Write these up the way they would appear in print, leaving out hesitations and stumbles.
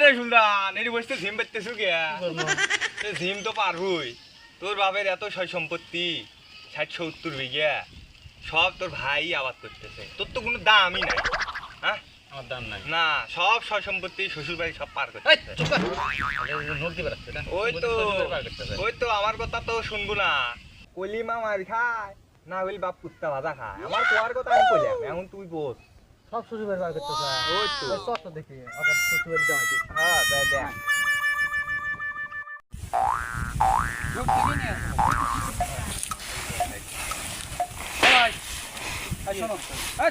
রে সুলতান এটি বসতে ঝিম পাইতেছু গিয়া ঝিম তো পারবই তোর বাপের এত সয় সম্পত্তি ৬০-৭০ বিঘা সব তোর ভাই আবাদ করতেছে তোর তো কোনো দামই নাই হ্যাঁ আমার দাম নাই না সব সয় সম্পত্তি শ্বশুর বাড়ি সব পার করতেছে ওই তো আমার কথা তো শুনবো না কলিমা মার খায় না হইলে বাপ কুত্তা ভাজা খায় আমার কোয়ার কথা আমি কইলাম এখন তুই বস সব শ্বশুর বাড়ি বার করতেছে ওই তো চটটা দেখি ওকে শ্বশুর বাড়ি যাওয়াইতে হ্যাঁ দেখ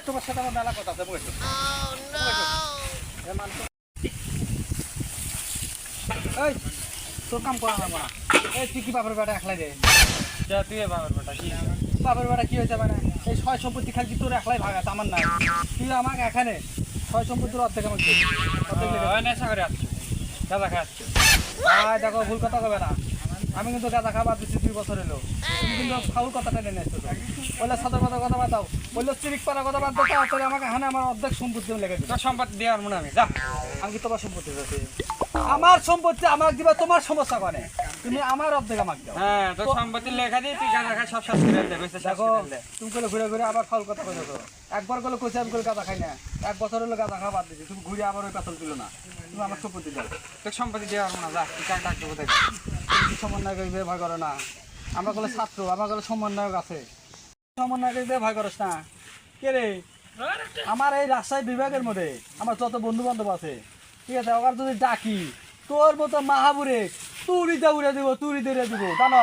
তোমার সাথে আমার মেলা কথা আছে বসো এই তোর কাম করা না এই তুই কি বাপের বেটা একলাই রে তুই বাপের বেটা কি বাপের বেটা কি হয়েছে মানে এই সয় সম্পত্তি খালি তোর একলাই ভাগাত আমার নাই তুই আমাকে এখানে সয় সম্পত্তির অর্ধেক আমাকে নেশা করে আসছো গাঁদা খাই আসছো দেখো ভুল কথা কবে না আমি কিন্তু গাঁদা খাবার দিচ্ছি 2 বছর এলো তুমি কিন্তু ফাউল কথাটা টেনে এসছো বললে সদর কথা বাদ দাও বললো চিরিক পাড়া কথা বাদ দাও তাহলে আমাকে এখানে আমার অর্ধেক সম্পত্তি লেগে দিই সম্পত্তি দেওয়ার মনে আমি যা আমি কি তোমার সম্পত্তি দিচ্ছি আমার সম্পত্তি আমাকে দিবা তোমার সমস্যা করে তুমি আমার অর্ধেক আমাকে দাও হ্যাঁ তোর সম্পত্তির লেখা দিয়ে তুই গাঁদা খাই সব শেষ করে দে দেখো তুমি কইলে ঘুরে ঘুরে আবার ফাউল কথা কইছো একবার কইলে কইছি আমি কইলে গাঁদা খাই না 1 বছর হলো গাঁদা খাওয়া বাদ দিছি তুমি ঘুরে আবার ওই পেছল দিল না তুমি আমার সম্পত্তি দাও তোর সম্পত্তি দেওয়ার মনে যা তুই কাক ডাক দেবো দেখ সমন্বয় করবে ভয় করো না আমরা কলে ছাত্র আমার কলে সমন্বয়ক আছে সমন্বয় করবে ভয় করস না কে রে আমার এই রাজশাহী বিভাগের মধ্যে আমার যত বন্ধু বান্ধব আছে ঠিক আছে ওখানে যদি ডাকি তোর মতো মাহাবুরে তুড়িতে উড়ে দিব তুড়িতে উড়ে দিব জানো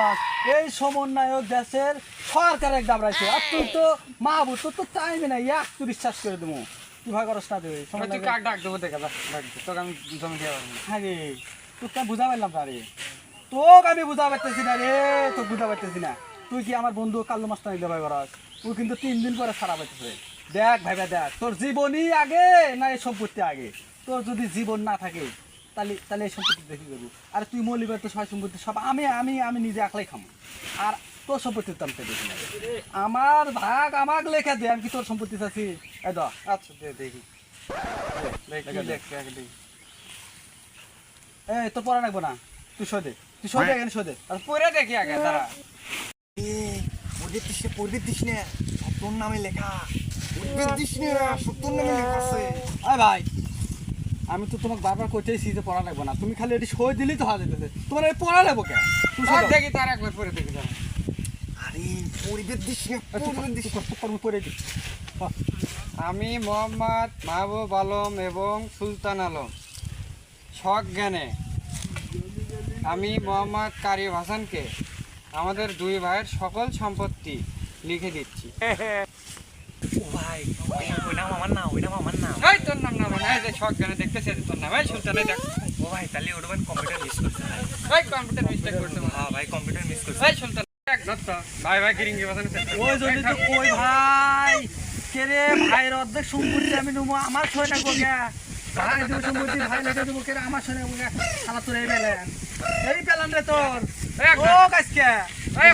এই সমন্বয়ক দেশের সরকারের দাবড়াইছে আর তুই তো মাহাবুর তোর তো টাইমে নাই এক তুই বিশ্বাস করে দেবো তুই ভয় করস না তুই কাক ডাক দেবো দেখা তোকে আমি জমি দেওয়া হ্যাঁ রে তোকে বুঝা পারলাম তারে তোকে আমি বুঝা পারতেছি না রে তোকে বুঝা পারতেছি না তুই কি আমার বন্ধু কাল্লু মাস্টার নিতে ভয় করস তুই কিন্তু 3 দিন পরে খারাপ হইতেছে দেখ ভাইবা দেখ তোর জীবনই আগে না এই সম্পত্তি আগে তোর যদি জীবন না থাকে তাহলে এই সম্পত্তি দেখি করবো আর তুই মলিবার তো সয় সম্পত্তি সব আমি আমি আমি নিজে একলাই খামো আর তোর সম্পত্তির দাম দেখি না আমার ভাগ আমাকে লেখা দে আমি কি তোর সম্পত্তি চাচ্ছি এই দ আচ্ছা দে দেখি এই তোর পড়া লাগবো না তুই শোধে এখানে শোধে পড়ে দেখি আগে দাঁড়া পড়বে দিস না তোর নামে লেখা পড়বে দিস না তোর নামে লেখা আছে ভাই আমি তো তোমাকে বারবার কইতেছি যে পড়া লাগবে না তুমি খালি এটি সই দিলেই তো হয়ে যেতেছে তোমার এই পড়া লাগবো কেন দেখি তার একবার পরে দেখি আরে পড়বে দিস না পড়ে দিস আমি মোহাম্মদ মাহবুব আলম এবং সুলতান আলম শখ জ্ঞানে আমি মোহাম্মদ কারিম হাসানকে আমাদের 2 ভাইয়ের সকল সম্পত্তি লিখে দিচ্ছি ভাই ওই নাম আমার না এই তোর নাম না মানে এই যে শখ জ্ঞানে দেখতেছে তোর নাম এই সুলতান দেখ ও ভাই তাহলে ওটা কম্পিউটার মিস করছে এই কম্পিউটার মিস্টেক করছে হ্যাঁ ভাই কম্পিউটার মিস করছে এই সুলতান দেখ দত্তা ভাই কিরিঙ্গি বাজানো ওই জন্য তো কই ভাই কে রে ভাইয়ের অর্ধেক সম্পত্তি আমি নেবো আমার ছয় না গোগা ভাই দেব সম্পত্তি ভাই লেখা দেবো কে আমার ছয় না গোগা শালা তোর এই পেলাম রে তোর ও কাজকে এই